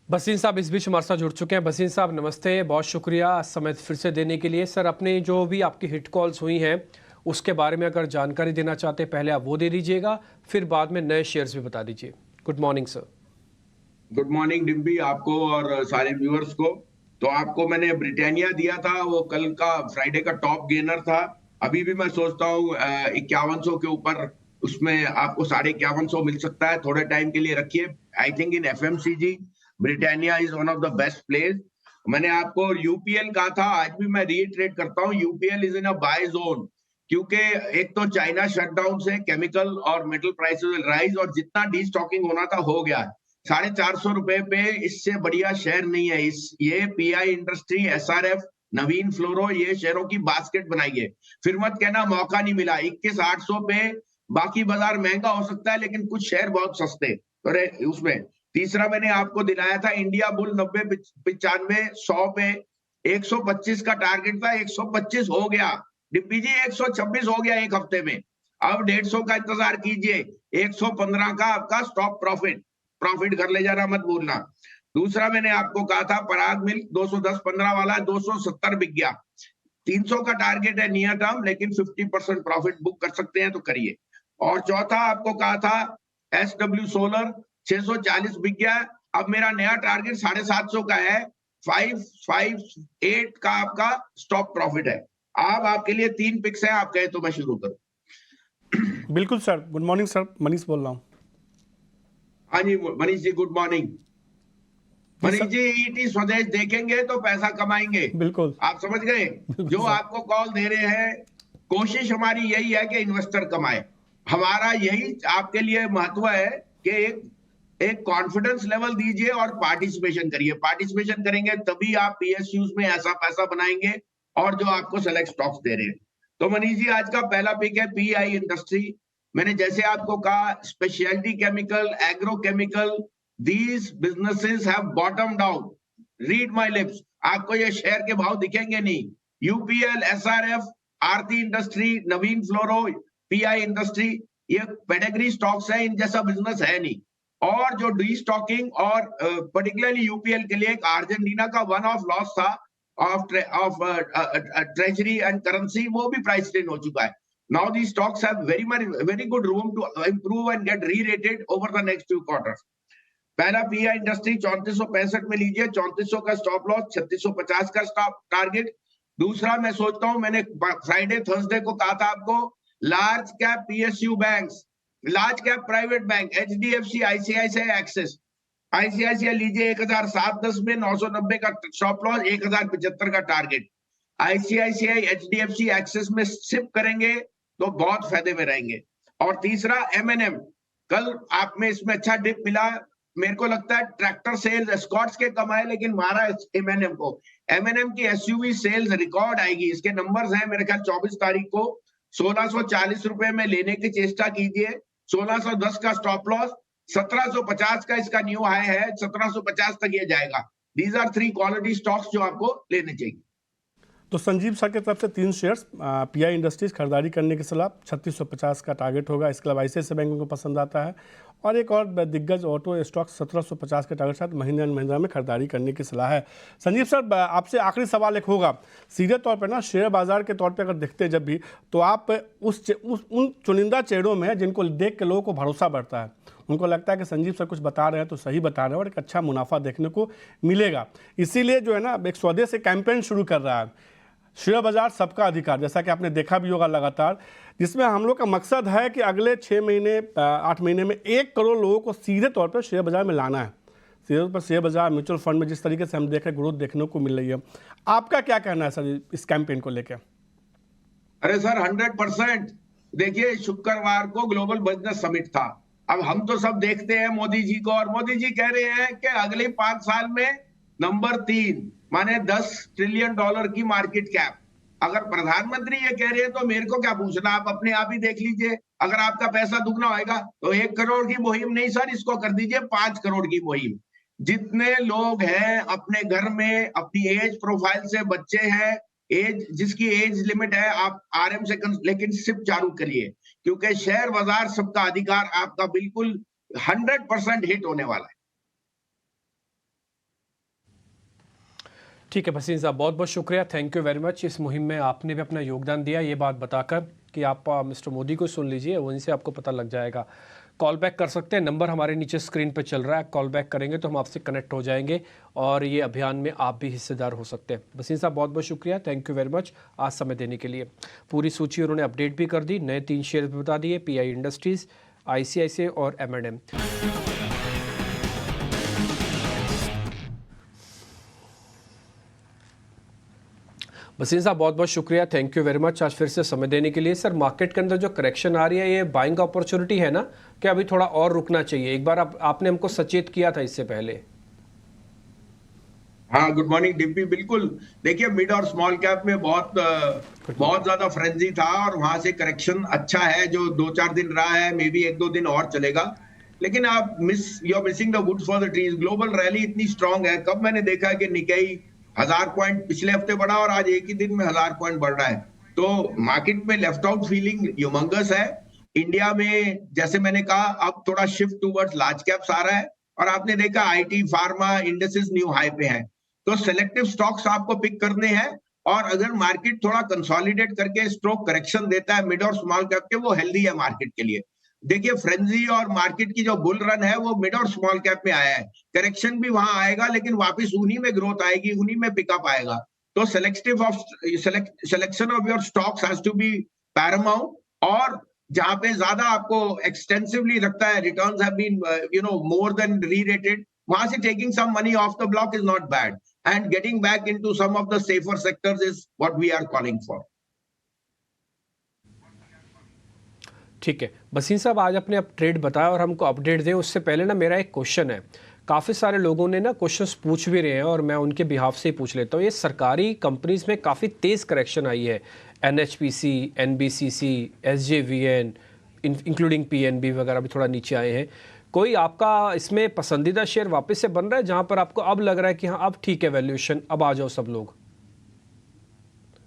बसीन साहब इस बीच हमारे साथ जुड़ चुके हैं। बसीन साहब नमस्ते, बहुत शुक्रिया समय फिर से देने के लिए। सर, अपने जो भी आपकी हिट कॉल्स हुई हैं उसके बारे में अगर जानकारी देना चाहते हैं पहले आप वो दे दीजिएगा, फिर बाद में नए शेयर्स भी बता दीजिए। Good morning sir. Good morning Dimpy, आपको और सारे व्यूअर्स को। तो आपको मैंने ब्रिटानिया दिया था, वो कल का फ्राइडे का टॉप गेनर था। अभी भी मैं सोचता हूँ 5100 के ऊपर उसमें आपको 5150 मिल सकता है। थोड़े टाइम के लिए रखिए। I think in FMCG Britannia is one of the best place. मैंने आपको यूपीएल कहा था, आज भी मैं रीइटरेट करता हूँ, UPL is in a buy zone. क्योंकि एक तो चाइना शटडाउन से केमिकल और मेटल प्राइसेस विल राइज, और जितना डी स्टॉकिंग होना था हो गया। 450 पे इससे बढ़िया शेयर नहीं है। इस ये पीआई इंडस्ट्री, एसआरएफ, नवीन फ्लोरो, ये शेयरों की बास्केट बनाइए। फिर मत कहना मौका नहीं मिला। 21,800 पे बाकी बाजार महंगा हो सकता है, लेकिन कुछ शेयर बहुत सस्ते। अरे उसमें तीसरा मैंने आपको दिलाया था इंडिया बुल 90 95 100 पे 125 का टारगेट था, 125 हो गया। डिप्पी जी 126 हो गया एक हफ्ते में। अब 150 का इंतजार कीजिए। 115 का आपका स्टॉप प्रॉफिट घर ले जाना मत भूलना। दूसरा मैंने आपको कहा था पराग मिल्क 210-15 वाला 270 बिक गया। 300 का टारगेट है नियर टर्म, लेकिन 50% प्रॉफिट बुक कर सकते हैं तो करिए। और चौथा आपको कहा था एसडब्ल्यू सोलर 640 बिक गया। अब मेरा नया टारगेट 750 का है। 558 का आपका स्टॉप प्रॉफिट है। अब आपके लिए 3 पिक्स हैं, आप कहे तो मैं शुरू करूं। बिल्कुल sir. Good morning sir, Manish बोल रहा हूँ। हाँ जी मनीष जी, गुड मॉर्निंग। जी मनीष सर। जी, ईटी स्वदेश देखेंगे तो पैसा कमाएंगे। बिल्कुल। आप समझ गए। बिल्कुल जो सर। आपको कॉल दे रहे हैं, कोशिश हमारी यही है कि इन्वेस्टर कमाए। हमारा यही आपके लिए महत्व है कि एक एक कॉन्फिडेंस लेवल दीजिए और पार्टिसिपेशन करिए। पार्टिसिपेशन करेंगे तभी आप पीएसयूज में ऐसा पैसा बनाएंगे और जो आपको सेलेक्ट स्टॉक्स दे रहे हैं। तो मनीष जी, आज का पहला पिक है पीआई इंडस्ट्री। मैंने जैसे आपको कहा, speciality chemical, agro chemical, these businesses have bottomed out. Read my lips. आपको ये शेयर के भाव दिखेंगे नहीं। यूपीएल, एसआरएफ, आरती इंडस्ट्री, नवीन फ्लोरो, पीआई इंडस्ट्री, ये पेडिग्री स्टॉक्स है, इन जैसा बिजनेस है नहीं। और जो डी स्टॉकिंग और पर्टिकुलरली यूपीएल के लिए एक अर्जेंटीना का वन ऑफ लॉस था ऑफ ट्रेजरी एंड करेंसी, वो भी प्राइस इन हो चुका है। Now these stocks have very good room to improve and get re-rated over the next few quarters. पहला पीआई इंडस्ट्री 3465 में लीजिए, 3400 का स्टॉप लॉस, 3650 का स्टॉप टारगेट। दूसरा मैं सोचता हूं, मैंने फ्राइडे थर्सडे को कहा था आपको, large cap PSU banks, large cap private bank, HDFC, ICICI, axis. ICICI लीजिए 1007-10 में 990 का स्टॉप लॉस, 1075 का टारगेट। आईसीआईसीआई, एचडीएफसी, एक्सिस में सिप करेंगे तो बहुत फायदे में रहेंगे। और तीसरा एमएनएम, कल आप में इसमें अच्छा डिप मिला। मेरे को लगता है ट्रैक्टर सेल्स एस्कॉर्ट्स के कम आए, लेकिन मारा एमएनएम को। एमएनएम की एसयूवी सेल्स रिकॉर्ड आएगी, इसके नंबर्स हैं मेरे ख्याल 24 तारीख को। 1640 रुपए में लेने की चेष्टा कीजिए। 1610 का स्टॉप लॉस, 1750 का इसका न्यू हाई है, 1750 तक ये जाएगा। दीज आर 3 क्वालिटी स्टॉक्स जो आपको लेने चाहिए। तो संजीव सर की तरफ से 3 शेयर्स पीआई इंडस्ट्रीज खरीदारी करने की सलाह। 3650 का टारगेट होगा। इसके अलावा आईसीआईसीआई बैंक को पसंद आता है, और एक और दिग्गज ऑटो स्टॉक 1750 के टारगेट साथ महिंद्रा एंड महिंद्रा में खरीदारी करने की सलाह है। संजीव सर, आपसे आखिरी सवाल एक होगा। सीधे तौर पर ना शेयर बाजार के तौर पर अगर देखते हैं जब भी, तो आप उन चुनिंदा चेहरों में जिनको देख के लोगों को भरोसा बढ़ता है, उनको लगता है कि संजीव सर कुछ बता रहे हैं तो सही बता रहे हैं और एक अच्छा मुनाफा देखने को मिलेगा। इसीलिए जो है ना, एक स्वदेश से कैंपेन शुरू कर रहा है, शेयर बाजार सबका अधिकार, जैसा कि आपने देखा भी होगा लगातार, जिसमें हम लोग का मकसद है कि अगले 6 महीने 8 महीने में 1 करोड़ लोगों को सीधे तौर पर शेयर बाजार में लाना है। सीधे तौर पर शेयर बाजार, म्यूचुअल फंड में जिस तरीके से हम देख रहे हैं ग्रोथ देखने को मिल रही है, आपका क्या कहना है सर इस कैंपेन को लेकर? अरे सर, 100%। देखिए, शुक्रवार को ग्लोबल बिजनेस समिट था। अब हम तो सब देखते हैं मोदी जी को, और मोदी जी कह रहे हैं कि अगले 5 साल में नंबर 3 माने $10 ट्रिलियन की मार्केट कैप। अगर प्रधानमंत्री ये कह रहे हैं तो मेरे को क्या पूछना, आप अपने आप ही देख लीजिए। अगर आपका पैसा दुगना होएगा तो 1 करोड़ की मुहिम नहीं सर, इसको कर दीजिए 5 करोड़ की मुहिम। जितने लोग हैं अपने घर में, अपनी एज प्रोफाइल से बच्चे हैं, एज जिसकी एज लिमिट है, आप आरएम से लेकिन सिर्फ चालू करिए, क्योंकि शेयर बाजार सबका अधिकार आपका बिल्कुल 100% हिट होने वाला है। ठीक है भसीन साहब, बहुत बहुत शुक्रिया, थैंक यू वेरी मच। इस मुहिम में आपने भी अपना योगदान दिया, ये बात बताकर कि आप मिस्टर मोदी को सुन लीजिए, वहीं से आपको पता लग जाएगा। कॉल बैक कर सकते हैं, नंबर हमारे नीचे स्क्रीन पर चल रहा है, कॉल बैक करेंगे तो हम आपसे कनेक्ट हो जाएंगे और ये अभियान में आप भी हिस्सेदार हो सकते हैं। भसीन साहब बहुत बहुत शुक्रिया, थैंक यू वेरी मच आज समय देने के लिए। पूरी सूची उन्होंने अपडेट भी कर दी, नए 3 शेयर भी बता दिए, PI इंडस्ट्रीज़, ICICI और M&M। वसीम साहब बहुत बहुत शुक्रिया, थैंक यू वेरी मच आज फिर से समय देने के लिए। सर मार्केट के अंदर जो करेक्शन आ रही है, ये बाइंग अपॉर्चुनिटी है ना, कि अभी थोड़ा और रुकना चाहिए? एक बार आपने हमको सचेत किया था इससे पहले। हाँ, गुड मॉर्निंग डिम्पी। बिल्कुल, देखिए मिड और स्मॉल कैप में बहुत ज्यादा फ्रेंजी था और वहां से करेक्शन अच्छा है जो 2-4 दिन रहा है, मे बी 1-2 दिन और चलेगा। लेकिन आप you are missing the wood for the trees. Global rally इतनी स्ट्रांग है, कब मैंने देखा कि निकेई 1000 पॉइंट पिछले हफ्ते बढ़ा और आज एक ही दिन में 1000 पॉइंट बढ़ रहा है। तो मार्केट में लेफ्ट आउट फीलिंग ह्यूमंगस है। इंडिया में जैसे मैंने कहा अब थोड़ा शिफ्ट टूवर्ड्स लार्ज कैप्स आ रहा है और आपने देखा IT, pharma indexes new high पे हैं। तो सिलेक्टिव स्टॉक्स आपको पिक करने हैं और अगर मार्केट थोड़ा कंसोलिडेट करके स्ट्रोक करेक्शन देता है मिड और स्मॉल कैप के, वो हेल्दी है मार्केट के लिए। देखिए फ्रेंजी और मार्केट की जो बुल रन है वो मिड और स्मॉल कैप में आया है, करेक्शन भी वहां आएगा लेकिन वापस उन्हीं में ग्रोथ आएगी, उन्हीं में पिकअप आएगा। तो selection of your stocks has to be paramount. और जहां पे ज्यादा आपको एक्सटेंसिवली लगता है returns have been more than re-rated, वहां से taking some money off the block is not bad and getting back into some of the safer sectors is what we are calling for. ठीक है वसीम साहब, आज आपने अब ट्रेड बताया और हमको अपडेट दे, उससे पहले ना मेरा एक क्वेश्चन है। काफ़ी सारे लोगों ने ना क्वेश्चंस पूछ भी रहे हैं और मैं उनके बिहाफ से ही पूछ लेता हूँ। ये सरकारी कंपनीज में काफ़ी तेज़ करेक्शन आई है, NHPC, NBCC, SJVN including PNB वगैरह भी थोड़ा नीचे आए हैं। कोई आपका इसमें पसंदीदा शेयर वापस से बन रहा है जहां पर आपको अब लग रहा है कि हाँ अब ठीक है वैल्यूएशन, अब आ जाओ सब लोग?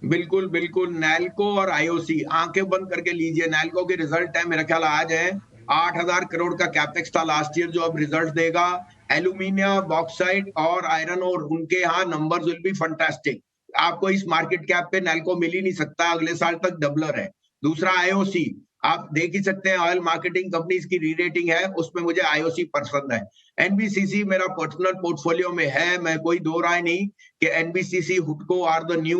बिल्कुल बिल्कुल, नैल्को और IOC आंखें बंद करके लीजिए। नैल्को के रिजल्ट है, मेरा ख्याल आज है। 8000 करोड़ का कैपेक्स था लास्ट ईयर जो अब रिजल्ट देगा। एल्यूमिनियम, बॉक्साइट और आयरन और उनके यहाँ नंबर्स विल बी फंटास्टिक। आपको इस मार्केट कैप पे नैल्को मिल ही नहीं सकता, अगले साल तक डबलर है। दूसरा IOC, आप देख ही सकते हैं ऑयल मार्केटिंग कंपनीज की री-रेटिंग है, उसमें मुझे IOC पसंद है। NBCC मेरा पर्सनल पोर्टफोलियो में है, मैं कोई दो राय नहीं कि NBCC, हुडको आर द न्यू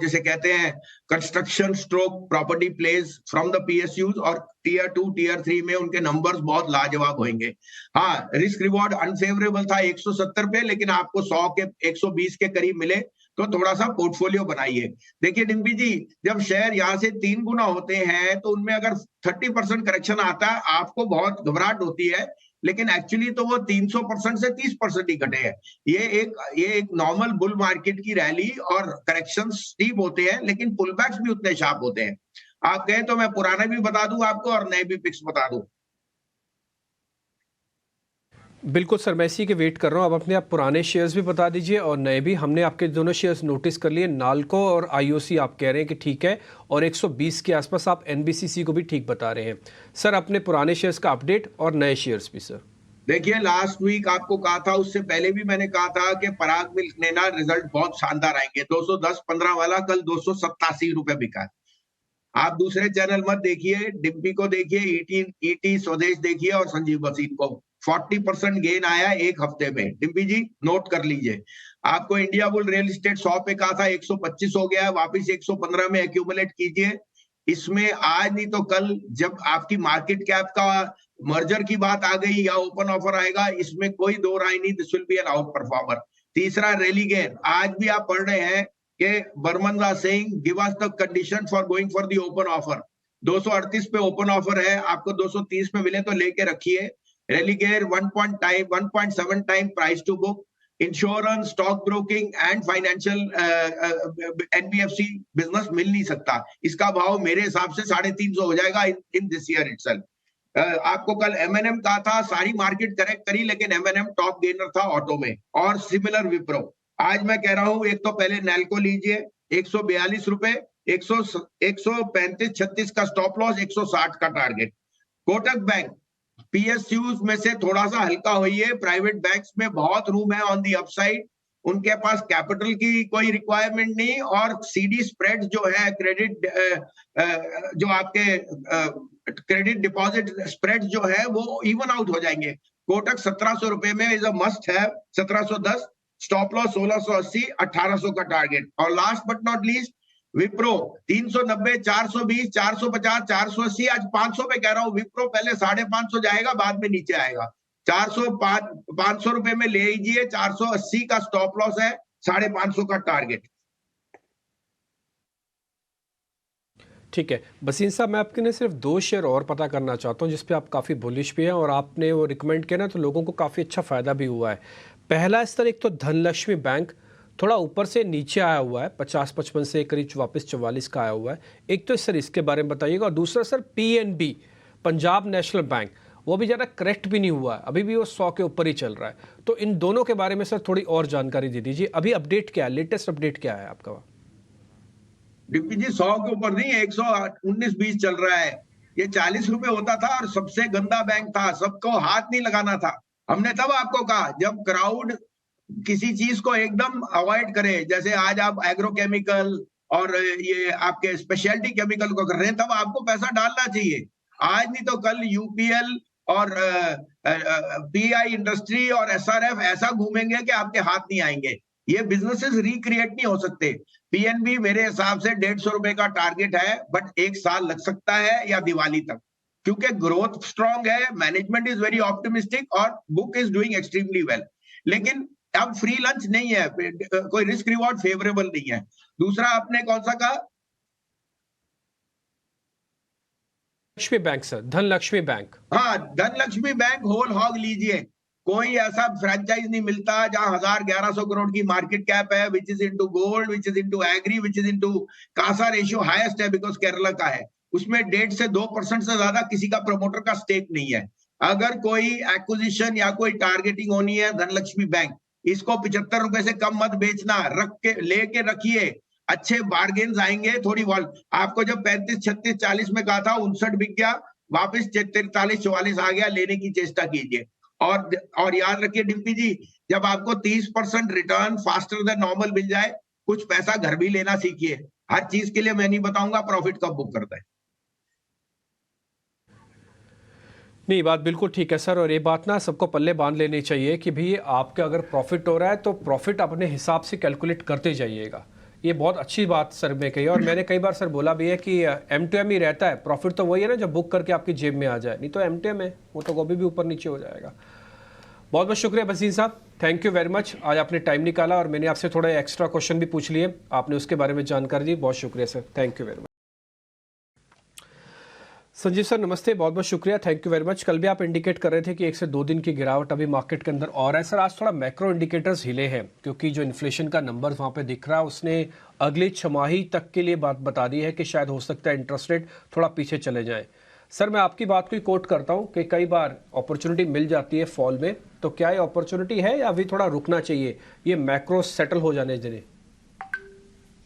जिसे कहते हैं construction stock property plays from the PSUs, और टियर 2 टियर 3 में उनके नंबर्स बहुत लाजवाब होंगे। हाँ, रिस्क रिवॉर्ड अनफेवरेबल था 170 पे, लेकिन आपको 100 के 120 के करीब मिले तो थोड़ा सा पोर्टफोलियो बनाइए। देखिए डिम्पी जी, जब शेयर यहाँ से 3 गुना होते हैं तो उनमें अगर 30% करेक्शन आता है आपको बहुत घबराहट होती है, लेकिन एक्चुअली तो वो 300% से 30% ही घटे हैं। ये एक नॉर्मल बुल मार्केट की रैली और करेक्शन स्टीप होते हैं, लेकिन पुलबैक्स भी उतने शार्प होते हैं। आप कहें तो मैं पुराने भी बता दूं आपको और नए भी पिक्स बता दूं। बिल्कुल सर, मैं इसी के वेट कर रहा हूँ। अब अपने आप पुराने शेयर्स भी बता दीजिए और नए भी। हमने आपके दोनों शेयर्स नोटिस कर लिए, नाल्को और IOC आप कह रहे हैं कि ठीक है, और 120 के आसपास आप NBCC को भी ठीक बता रहे हैं। सर अपने पुराने शेयर्स का अपडेट और नए शेयर्स भी सर। देखिए लास्ट वीक आपको कहा था, उससे पहले भी मैंने कहा था कि पराग मिल्क ने ना रिजल्ट बहुत शानदार आएंगे। 210-15 वाला कल 287 रुपए बिका है। आप दूसरे चैनल मत देखिए, डिम्पी को देखिए, ET स्वदेश देखिए और संजीव बसीन को। 40% गेन आया एक हफ्ते में। डिम्पी जी नोट कर लीजिए। आपको इंडिया बुल रियल एस्टेट 100 पे कहा था, 125 हो गया है, वापिस 115 में एक्यूमुलेट कीजिए। इसमें आज नहीं तो कल जब आपकी मार्केट कैप का मर्जर की बात आ गई या ओपन ऑफर आएगा, इसमें कोई दो राय नहीं, दिस विल बी एन आउट परफॉर्मर। तीसरा रेलीगेयर, आज भी आप पढ़ रहे हैं कि Burman was saying give us the condition for going for the open offer. 238 पे ओपन ऑफर है, आपको 230 पे मिले तो लेके रखिए। Religare 1.7 time price to book. Insurance, stock broking and financial NBFC business मिल नहीं सकता। इसका भाव मेरे हिसाब से 350 हो जाएगा इन दिस ईयर इटसेल्फ। आपको कल M&M कहा था, सारी मार्केट करेक्ट करी, लेकिन M&M टॉप गेनर था ऑटो में, और सिमिलर विप्रो। आज मैं कह रहा हूं एक तो पहले नैल्को लीजिए 142 रुपए, 135-36 का स्टॉप लॉस, 160 का टारगेट। कोटक बैंक PSUs में से थोड़ा सा हल्का होइए, प्राइवेट बैंक्स में बहुत रूम है ऑन दी अपसाइड। उनके पास कैपिटल की कोई रिक्वायरमेंट नहीं, और सीडी स्प्रेड जो है, क्रेडिट जो आपके क्रेडिट डिपॉजिट स्प्रेड जो है वो इवन आउट हो जाएंगे। कोटक 1700 रुपए में इज अ मस्ट है, 1710, स्टॉप लॉस 1680, 1800 का टारगेट। और last but not least Wipro 390, 420, 450, 480, आज 500 पे कह रहा हूं। विप्रो पहले 550 जाएगा, बाद में नीचे आएगा। 500 रुपए में ले लीजिए, 480 का स्टॉप लॉस है, 550 का टारगेट। ठीक है बसीन साहब, मैं आपके लिए सिर्फ 2 शेयर और पता करना चाहता हूं जिस पे आप काफ़ी बुलिश भी हैं और आपने वो रिकमेंड किया ना, तो लोगों को काफ़ी अच्छा फ़ायदा भी हुआ है। पहला स्तर एक तो धनलक्ष्मी बैंक, थोड़ा ऊपर से नीचे आया हुआ है, 50-55 से करीब वापस 44 का आया हुआ है। एक तो सर इसके बारे में बताइएगा, और दूसरा sir PNB, Punjab national bank, वो भी ज़्यादा करेक्ट भी नहीं हुआ है, अभी भी वो 100 के ऊपर ही चल रहा है। तो इन दोनों के बारे में सर थोड़ी और जानकारी दे दीजिए। अभी अपडेट क्या है, लेटेस्ट अपडेट क्या है आपका? डिप्टी जी 100 के ऊपर नहीं, 119-20 चल रहा है। ये 40 रुपए होता था और सबसे गंदा बैंक था, सबको हाथ नहीं लगाना था। हमने तब आपको कहा, जब क्राउड किसी चीज को एकदम अवॉइड करे, जैसे आज आप एग्रोकेमिकल और ये आपके स्पेशलिटी केमिकल को कर रहे हैं, तब आपको पैसा डालना चाहिए। आज नहीं तो कल यूपीएल और पीआई इंडस्ट्री और एसआरएफ ऐसा घूमेंगे कि आपके हाथ नहीं आएंगे। ये बिजनेसेस रिक्रिएट नहीं हो सकते। पीएनबी मेरे हिसाब से 150 रुपए का टारगेट है, बट 1 साल लग सकता है या दिवाली तक, क्योंकि ग्रोथ स्ट्रांग है, मैनेजमेंट इज वेरी ऑप्टिमिस्टिक और book is doing extremely well. लेकिन अब फ्री लंच नहीं है, कोई रिस्क रिवॉर्ड फेवरेबल नहीं है। दूसरा आपने कौन सा कहा? Lakshmi bank sir, Dhanlaxmi bank. हाँ, धनलक्ष्मी बैंक होल हॉग लीजिए। कोई ऐसा फ्रेंचाइज नहीं मिलता जहां 1000-1100 करोड़ की मार्केट कैप है, which is into gold, which is into agri, which is into CASA ratio highest है, बिकॉज केरला का है। उसमें 1.5 से 2% से ज्यादा किसी का प्रमोटर का स्टेक नहीं है। अगर कोई एक्विजिशन या कोई टारगेटिंग होनी है, धनलक्ष्मी बैंक, इसको 75 रुपए से कम मत बेचना, रख के लेके रखिए, अच्छे बार्गेन्स आएंगे। थोड़ी वॉल आपको जब 35, 36, 40 में कहा था, 59 बिक गया, वापस 43, 44 आ गया, लेने की चेष्टा कीजिए। और याद रखिए डिम्पी जी, जब आपको 30% रिटर्न फास्टर देन नॉर्मल मिल जाए, कुछ पैसा घर भी लेना सीखिए। हर चीज के लिए मैं नहीं बताऊंगा प्रॉफिट कब बुक करता है। नहीं, बात बिल्कुल ठीक है सर, और ये बात ना सबको पल्ले बांध लेनी चाहिए कि भाई आपका अगर प्रॉफिट हो रहा है तो प्रॉफिट अपने हिसाब से कैलकुलेट करते जाइएगा। ये बहुत अच्छी बात सर ने कही, और मैंने कई बार सर बोला भी है कि M2M ही रहता है, प्रॉफिट तो वही है ना जब बुक करके आपकी जेब में आ जाए, नहीं तो M2M है, वो तो कभी भी ऊपर नीचे हो जाएगा। बहुत बहुत शुक्रिया बसीन साहब, थैंक यू वेरी मच। आज आपने टाइम निकाला और मैंने आपसे थोड़े एक्स्ट्रा क्वेश्चन भी पूछ लिए, आपने उसके बारे में जानकारी दी, बहुत शुक्रिया sir, thank you very much. Sanjeev sir नमस्ते, बहुत बहुत शुक्रिया, थैंक यू वेरी मच। कल भी आप इंडिकेट कर रहे थे कि 1 से 2 दिन की गिरावट अभी मार्केट के अंदर और है सर। आज थोड़ा मैक्रो इंडिकेटर्स हिले हैं, क्योंकि जो इन्फ्लेशन का नंबर वहाँ पे दिख रहा है उसने अगली छमाही तक के लिए बात बता दी है कि शायद हो सकता है इंटरेस्ट रेट थोड़ा पीछे चले जाए। सर मैं आपकी बात को ही कोट करता हूँ कि कई बार अपॉर्चुनिटी मिल जाती है फॉल में, तो क्या ये अपॉर्चुनिटी है या अभी थोड़ा रुकना चाहिए ये मैक्रो सेटल हो जाने देने?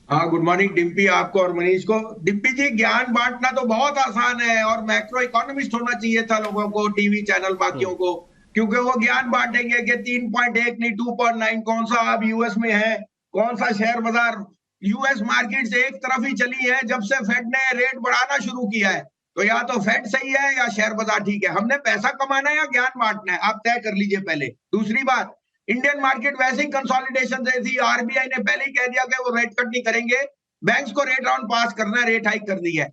हाँ, गुड मॉर्निंग डिम्पी, आपको और मनीष को। डिम्पी जी, ज्ञान बांटना तो बहुत आसान है, और मैक्रो इकोनॉमिस्ट होना चाहिए था लोगों को, टीवी चैनल बाकियों को, क्योंकि वो ज्ञान बांटेंगे कि 3.1 नहीं 2.9 कौन सा अब यूएस में है, कौन सा शेयर बाजार। यूएस मार्केट से एक तरफ ही चली है जब से फेड ने रेट बढ़ाना शुरू किया है। तो या तो फेड सही है या शेयर बाजार ठीक है। हमने पैसा कमाना है या ज्ञान बांटना है, आप तय कर लीजिए पहले। दूसरी बात, इंडियन मार्केट वैसे ही कंसोलिडेशन से थी, आरबीआई ने पहले ही कह दिया कि वो रेट कट नहीं करेंगे, बैंक्स को रेट राउंड पास करना है, रेट हाइक करनी है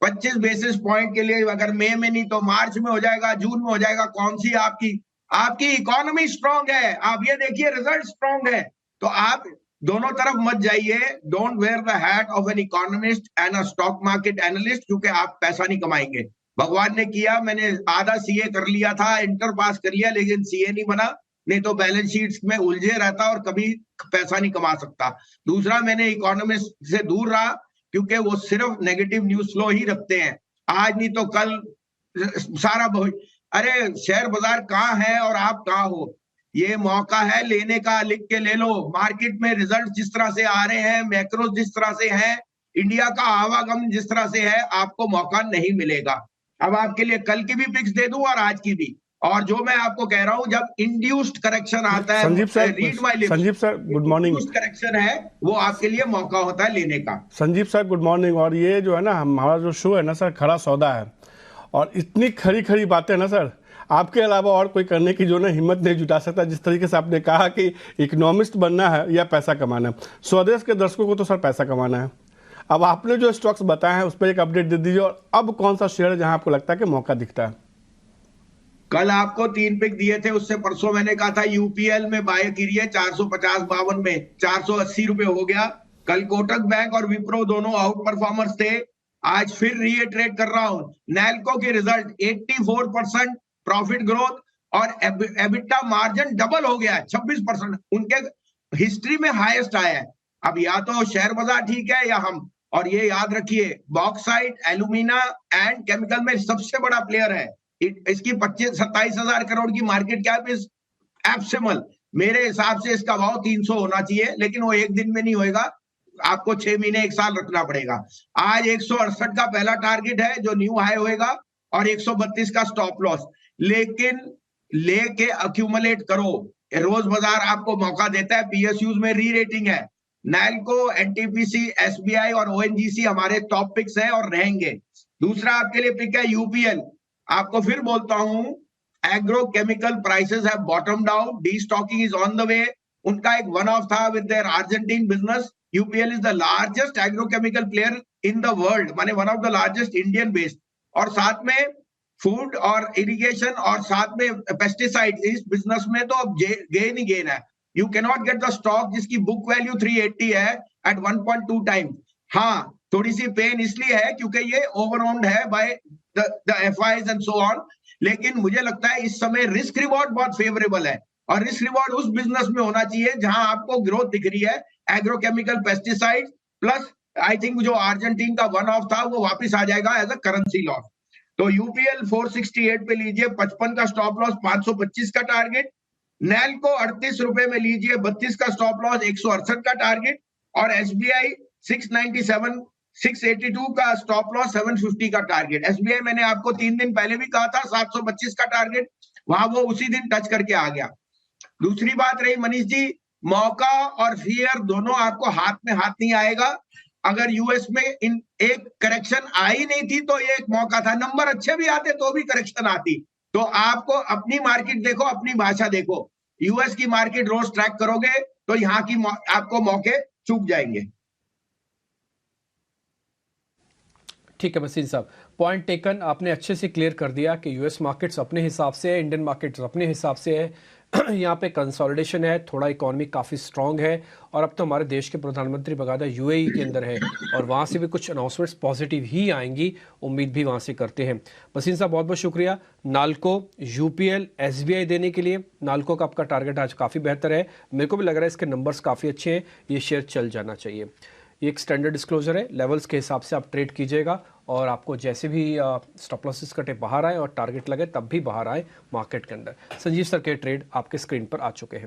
25 बेसिस पॉइंट के लिए। अगर मई में नहीं तो मार्च में हो जाएगा, जून में हो जाएगा। कौन सी आपकी इकोनॉमी स्ट्रांग है, आप ये देखिए रिजल्ट स्ट्रांग है, तो आप दोनों तरफ मत जाइए। Don't wear the hat off an economist and a stock market analyst, क्योंकि आप पैसा नहीं कमाएंगे। भगवान ने किया, मैंने आधा सीए कर लिया था, इंटर पास कर लिया, लेकिन सीए नहीं बना, नहीं तो बैलेंस शीट्स में उलझे रहता और कभी पैसा नहीं कमा सकता। दूसरा, मैंने इकोनॉमिस्ट से दूर रहा, क्योंकि वो सिर्फ नेगेटिव न्यूज फ्लो ही रखते हैं। आज नहीं तो कल सारा अरे शेयर बाजार कहाँ है और आप कहाँ हो, ये मौका है लेने का, लिख के ले लो। मार्केट में रिजल्ट जिस तरह से आ रहे हैं, मैक्रो जिस तरह से है, इंडिया का आवागमन जिस तरह से है, आपको मौका नहीं मिलेगा। अब आपके लिए कल की भी पिक्स दे दूं और आज की भी। और जो मैं आपको कह रहा हूं, जब इंड्यूस्ड करेक्शन आता है, read my lips, Sanjeev sir good morning. Induced correction है वो आपके लिए मौका होता है लेने का। Sanjeev sir good morning. और ये जो है ना, हमारा जो शो है ना सर, खरा सौदा है, और इतनी खरी खरी बातें ना सर, आपके अलावा और कोई करने की जो ना हिम्मत नहीं जुटा सकता। जिस तरीके से आपने कहा कि इकोनॉमिस्ट बनना है या पैसा कमाना है, स्वदेश के दर्शकों को तो सर पैसा कमाना है। अब आपने जो स्टॉक्स बताए हैं उस पर एक अपडेट दे दीजिए, और अब कौन सा शेयर है जहां आपको लगता है कि मौका दिखता है? कल आपको 3 पिक दिए थे, उससे परसों मैंने कहा था यूपीएल में बाय कीजिए 450-52 में 480 रुपए हो गया। कल कोटक बैंक और विप्रो दोनों आउट परफॉर्मर्स थे। आज फिर रीइटरेट कर रहा हूं, नैल्को के रिजल्ट 84% प्रॉफिट ग्रोथ और एबिटा मार्जिन डबल हो गया, 26%, उनके हिस्ट्री में हाईएस्ट आया है। अब या तो शेयर बाजार ठीक है या हम, और ये याद रखिए बॉक्साइट, एल्यूमिना एंड केमिकल में सबसे बड़ा प्लेयर है। इसकी 27 हजार करोड़ की मार्केट कैप इज एब्सिमल। मेरे हिसाब से इसका भाव 300 होना चाहिए, लेकिन वो एक दिन में नहीं होएगा, आपको 6 महीने 1 साल रखना पड़ेगा। आज 168 का पहला टारगेट है जो न्यू हाई होएगा, और 132 का स्टॉप लॉस, लेकिन लेके अक्यूमुलेट करो। रोज बाजार आपको मौका देता है, पीएसयूज में री रेटिंग है। नैल्को, एनटीपीसी, एसबीआई और ओएनजीसी हमारे टॉप पिक्स हैं और रहेंगे। दूसरा आपके लिए पिक है यूपीएल। आपको फिर बोलता हूं, agrochemical prices have bottomed out, destocking is on the way. उनका एक वन ऑफ था with their Argentine business. UPL is the largest agrochemical player in the world, माने one of the largest Indian based, और साथ में food और irrigation और साथ में पेस्टिसाइड, इस बिजनेस में तो अब गेन ही गेन है। You can not get the stock जिसकी बुक वैल्यू 380 है एट 1.2 टाइम। हाँ, थोड़ी सी पेन इसलिए है क्योंकि ये ओवरऑन्ड है by the FIIs and so on, लेकिन मुझे लगता है इस समय रिस्क रिवॉर्ड बहुत फेवरेबल है, और रिस्क रिवॉर्ड उस बिजनेस में होना चाहिए जहां आपको ग्रोथ दिख रही है, agrochemical, pesticide, plus I think जो अर्जेंटीन का वन ऑफ था वो वापस आ जाएगा एज अ करेंसी लॉस। तो यूपीएल 468 पे लीजिए, 55 का स्टॉप लॉस, 525 का टारगेट। नैल्को 38 रुपए में लीजिए, 32 का स्टॉप लॉस, 168 का टारगेट। और एसबीआई 697, 682 का स्टॉप लॉस, 750 का टारगेट। एसबीआई मैंने आपको 3 दिन पहले भी कहा था 725 का टारगेट, वहां वो उसी दिन टच करके आ गया। दूसरी बात रही मनीष जी, मौका और फियर दोनों आपको हाथ में हाथ नहीं आएगा। अगर यूएस में इन एक करेक्शन आई नहीं थी तो ये एक मौका था, नंबर अच्छे भी आते तो भी करेक्शन आती। तो आपको अपनी मार्केट देखो, अपनी भाषा देखो। यूएस की मार्केट रोज ट्रैक करोगे तो यहाँ की आपको मौके चूक जाएंगे। ठीक है बसीन साहब, पॉइंट टेकन, आपने अच्छे से क्लियर कर दिया कि यूएस मार्केट्स अपने हिसाब से है, इंडियन मार्केट्स अपने हिसाब से है। यहाँ पे कंसोलिडेशन है, थोड़ा इकोनॉमी काफ़ी स्ट्रांग है, और अब तो हमारे देश के प्रधानमंत्री बकायदा यूएई के अंदर है, और वहाँ से भी कुछ अनाउंसमेंट्स पॉजिटिव ही आएंगी, उम्मीद भी वहाँ से करते हैं। बसीन साहब बहुत बहुत शुक्रिया। नाल्को, यूपीएल, एसबीआई देने के लिए। नाल्को का आपका टारगेट आज काफ़ी बेहतर है, मेरे को भी लग रहा है इसके नंबर्स काफ़ी अच्छे हैं, ये शेयर चल जाना चाहिए। ये एक स्टैंडर्ड डिस्क्लोजर है, लेवल्स के हिसाब से आप ट्रेड कीजिएगा, और आपको जैसे भी स्टॉप लॉसेस कटे बाहर आए और टारगेट लगे तब भी बाहर आए मार्केट के अंदर। संजीव सर के ट्रेड आपके स्क्रीन पर आ चुके हैं।